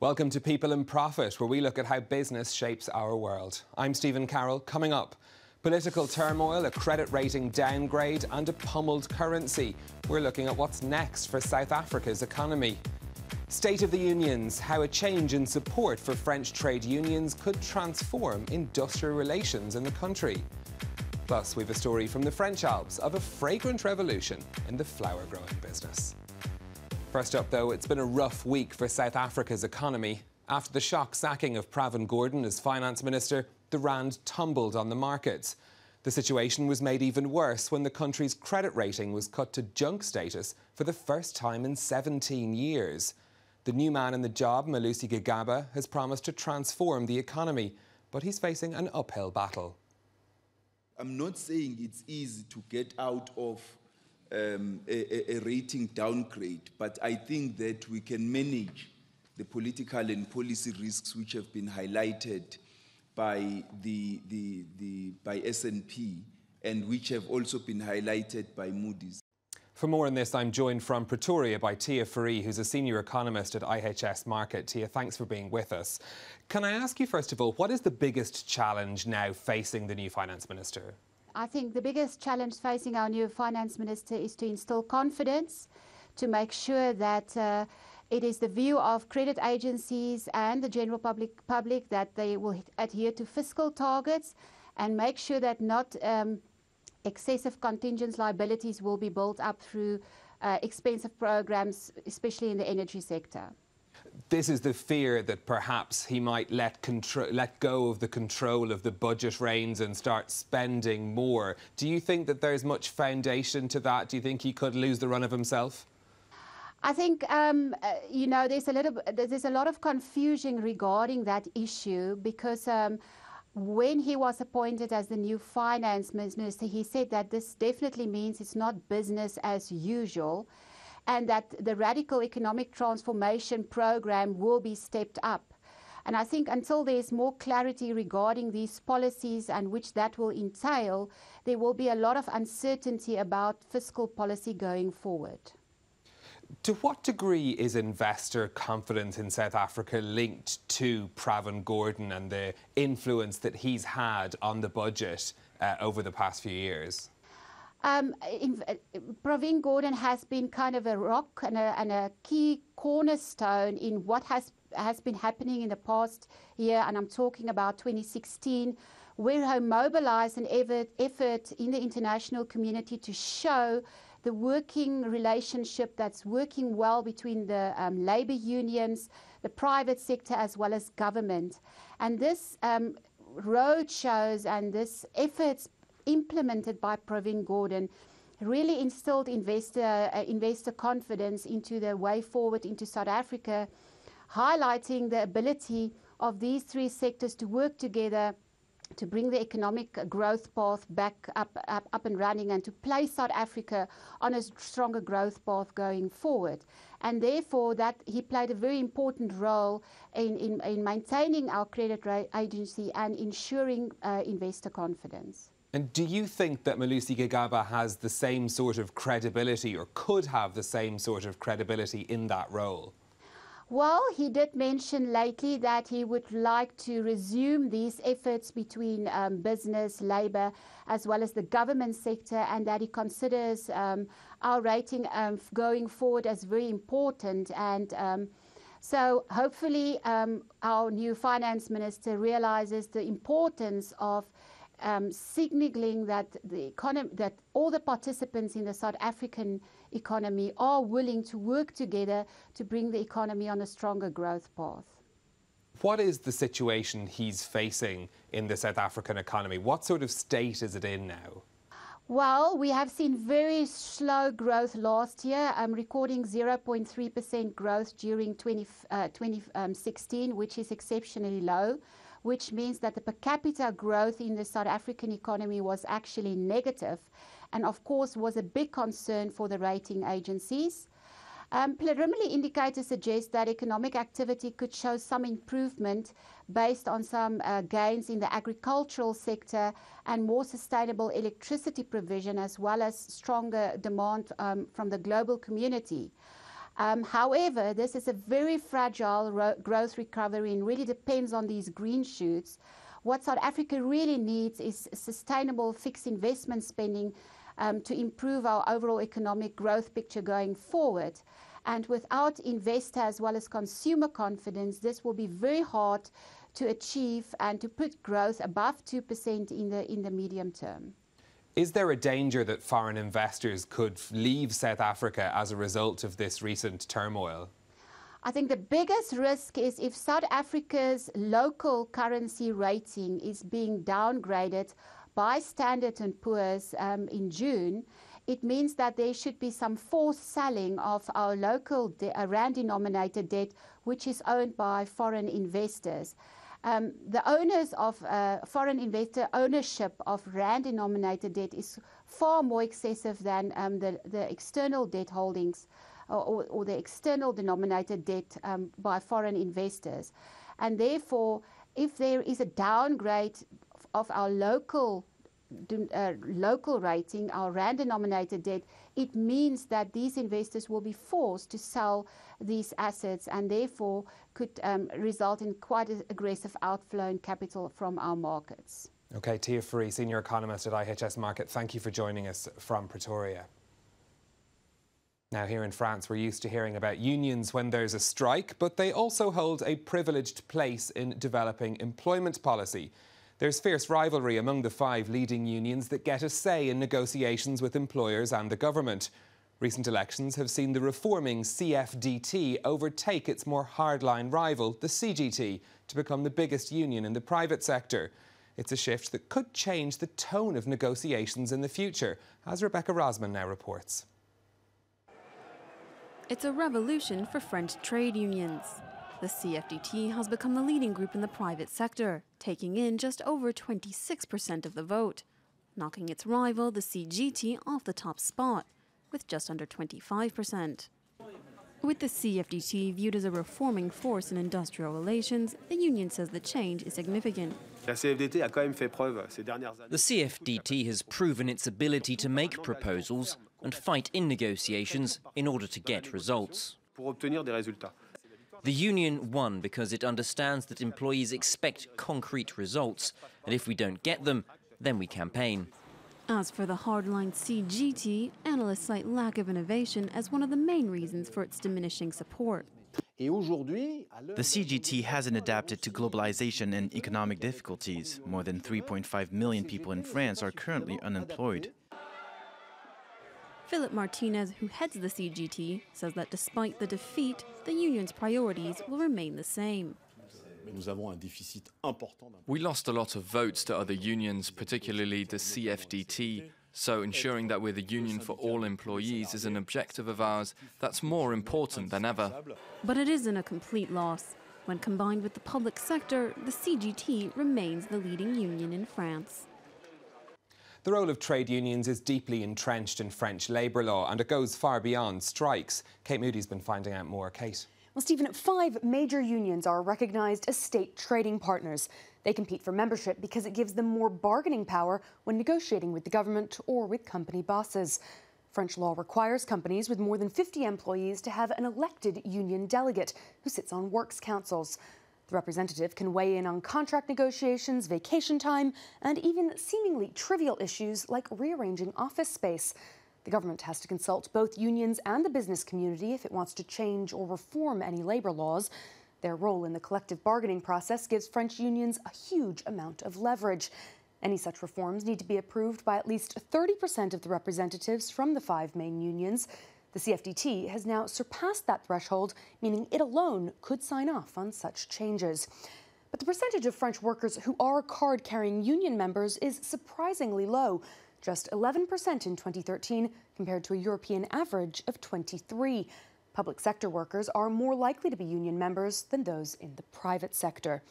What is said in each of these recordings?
Welcome to People and Profit, where we look at how business shapes our world. I'm Stephen Carroll. Coming up, political turmoil, a credit rating downgrade and a pummelled currency. We're looking at what's next for South Africa's economy. State of the Unions, how a change in support for French trade unions could transform industrial relations in the country. Plus, we've a story from the French Alps of a fragrant revolution in the flower growing business. First up, though, it's been a rough week for South Africa's economy. After the shock sacking of Pravin Gordhan as finance minister, the rand tumbled on the markets. The situation was made even worse when the country's credit rating was cut to junk status for the first time in 17 years. The new man in the job, Malusi Gigaba, has promised to transform the economy, but he's facing an uphill battle. I'm not saying it's easy to get out of a rating downgrade, but I think that we can manage the political and policy risks which have been highlighted by by S&P and which have also been highlighted by Moody's. For more on this, I'm joined from Pretoria by Thea Fourie, who's a senior economist at IHS Markit. Thea, thanks for being with us. Can I ask you, first of all, what is the biggest challenge now facing the new finance minister? I think the biggest challenge facing our new finance minister is to instill confidence, to make sure that it is the view of credit agencies and the general public that they will adhere to fiscal targets and make sure that not excessive contingent liabilities will be built up through expensive programs, especially in the energy sector. This is the fear that perhaps he might let go of the control of the budget reins and start spending more. Do you think that there's much foundation to that? Do you think he could lose the run of himself? I think, you know, there's a lot of confusion regarding that issue because when he was appointed as the new finance minister, he said that this definitely means it's not business as usual, and that the radical economic transformation program will be stepped up. And I think until there's more clarity regarding these policies and which that will entail, there will be a lot of uncertainty about fiscal policy going forward. To what degree is investor confidence in South Africa linked to Pravin Gordhan and the influence that he's had on the budget over the past few years? Pravin Gordhan has been kind of a rock and a key cornerstone in what has been happening in the past year, and I'm talking about 2016, where he mobilized an effort in the international community to show the working relationship that's working well between the labour unions, the private sector, as well as government. And this road shows and this efforts implemented by Pravin Gordhan really instilled investor confidence into the way forward into South Africa, highlighting the ability of these three sectors to work together to bring the economic growth path back up and running and to place South Africa on a stronger growth path going forward. And therefore, that he played a very important role in maintaining our credit agency and ensuring investor confidence. And do you think that Malusi Gigaba has the same sort of credibility or could have the same sort of credibility in that role? Well, he did mention lately that he would like to resume these efforts between business, labour, as well as the government sector, and that he considers our rating going forward as very important. And so hopefully our new finance minister realises the importance of signalling that that all the participants in the South African economy are willing to work together to bring the economy on a stronger growth path. What is the situation he's facing in the South African economy? What sort of state is it in now? Well, we have seen very slow growth last year, recording 0.3% growth during 2016, which is exceptionally low, which means that the per capita growth in the South African economy was actually negative, and of course was a big concern for the rating agencies. Preliminary indicators suggest that economic activity could show some improvement based on some gains in the agricultural sector and more sustainable electricity provision, as well as stronger demand from the global community. However, this is a very fragile growth recovery and really depends on these green shoots. What South Africa really needs is sustainable fixed investment spending to improve our overall economic growth picture going forward. And without investor as well as consumer confidence, this will be very hard to achieve and to put growth above 2% in the medium term. Is there a danger that foreign investors could leave South Africa as a result of this recent turmoil? I think the biggest risk is if South Africa's local currency rating is being downgraded by Standard & Poor's in June. It means that there should be some forced selling of our local rand-denominated debt, which is owned by foreign investors. The owners of foreign investor ownership of rand-denominated debt is far more excessive than the external debt holdings or the external denominated debt by foreign investors. And therefore, if there is a downgrade of our local rating, our rand-denominated debt, it means that these investors will be forced to sell these assets and therefore could result in quite an aggressive outflow in capital from our markets. OK, Thea Fourie, Senior Economist at IHS Markit, thank you for joining us from Pretoria. Now, here in France, we're used to hearing about unions when there's a strike, but they also hold a privileged place in developing employment policy. There's fierce rivalry among the 5 leading unions that get a say in negotiations with employers and the government. Recent elections have seen the reforming CFDT overtake its more hardline rival, the CGT, to become the biggest union in the private sector. It's a shift that could change the tone of negotiations in the future, as Rebecca Rosman now reports. It's a revolution for French trade unions. The CFDT has become the leading group in the private sector, taking in just over 26% of the vote, knocking its rival, the CGT, off the top spot, with just under 25%. With the CFDT viewed as a reforming force in industrial relations, the union says the change is significant. The CFDT has proven its ability to make proposals and fight in negotiations in order to get results. The union won because it understands that employees expect concrete results, and if we don't get them, then we campaign. As for the hardline CGT, analysts cite lack of innovation as one of the main reasons for its diminishing support. The CGT hasn't adapted to globalization and economic difficulties. More than 3.5 million people in France are currently unemployed. Philip Martinez, who heads the CGT, says that despite the defeat, the union's priorities will remain the same. We lost a lot of votes to other unions, particularly the CFDT, so ensuring that we're the union for all employees is an objective of ours that's more important than ever. But it isn't a complete loss. When combined with the public sector, the CGT remains the leading union in France. The role of trade unions is deeply entrenched in French labour law, and it goes far beyond strikes. Kate Moody's been finding out more. Kate. Well, Stephen, 5 major unions are recognised as state trading partners. They compete for membership because it gives them more bargaining power when negotiating with the government or with company bosses. French law requires companies with more than 50 employees to have an elected union delegate who sits on works councils. The representative can weigh in on contract negotiations, vacation time, and even seemingly trivial issues like rearranging office space. The government has to consult both unions and the business community if it wants to change or reform any labour laws. Their role in the collective bargaining process gives French unions a huge amount of leverage. Any such reforms need to be approved by at least 30% of the representatives from the 5 main unions. The CFDT has now surpassed that threshold, meaning it alone could sign off on such changes. But the percentage of French workers who are card-carrying union members is surprisingly low, just 11% in 2013 compared to a European average of 23%. Public sector workers are more likely to be union members than those in the private sector.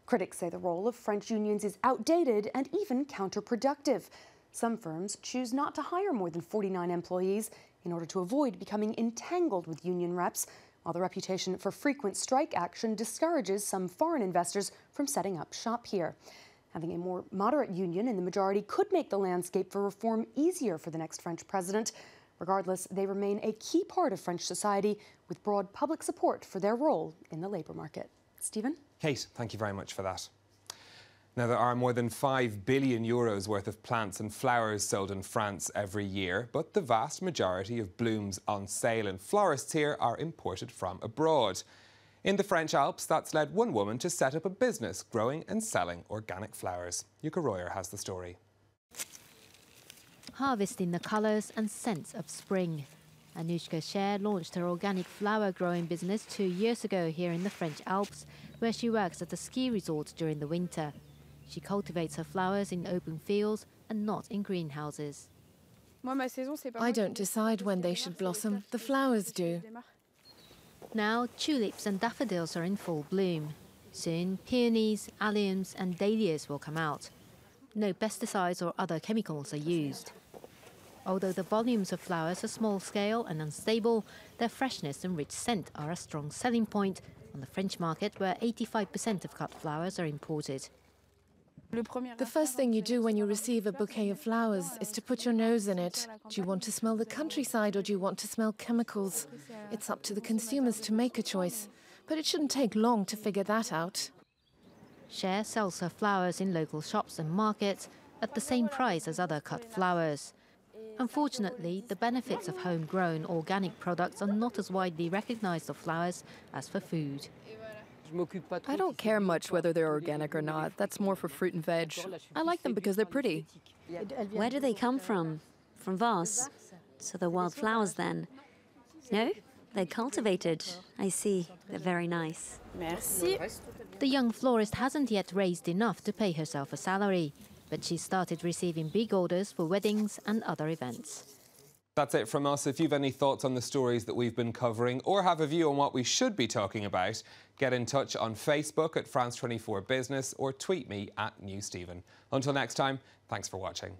Critics say the role of French unions is outdated and even counterproductive. Some firms choose not to hire more than 49 employees in order to avoid becoming entangled with union reps, while the reputation for frequent strike action discourages some foreign investors from setting up shop here. Having a more moderate union in the majority could make the landscape for reform easier for the next French president. Regardless, they remain a key part of French society with broad public support for their role in the labour market. Stephen? Kate, thank you very much for that. Now, there are more than €5 billion worth of plants and flowers sold in France every year, but the vast majority of blooms on sale in florists here are imported from abroad. In the French Alps, that's led one woman to set up a business growing and selling organic flowers. Yuka Royer has the story. Harvesting the colours and scents of spring. Anushka Sher launched her organic flower growing business 2 years ago here in the French Alps, where she works at a ski resort during the winter. She cultivates her flowers in open fields and not in greenhouses. I don't decide when they should blossom, the flowers do. Now, tulips and daffodils are in full bloom. Soon, peonies, alliums and dahlias will come out. No pesticides or other chemicals are used. Although the volumes of flowers are small-scale and unstable, their freshness and rich scent are a strong selling point on the French market, where 85% of cut flowers are imported. The first thing you do when you receive a bouquet of flowers is to put your nose in it. Do you want to smell the countryside or do you want to smell chemicals? It's up to the consumers to make a choice, but it shouldn't take long to figure that out. Cher sells her flowers in local shops and markets at the same price as other cut flowers. Unfortunately, the benefits of homegrown organic products are not as widely recognised of flowers as for food. I don't care much whether they're organic or not. That's more for fruit and veg. I like them because they're pretty. Where do they come from? From Vos? So they're wild flowers then? No? They're cultivated. I see. They're very nice. Merci. The young florist hasn't yet raised enough to pay herself a salary, but she's started receiving big orders for weddings and other events. That's it from us. If you've any thoughts on the stories that we've been covering or have a view on what we should be talking about, get in touch on Facebook at France 24 Business or tweet me at NewsStephen. Until next time, thanks for watching.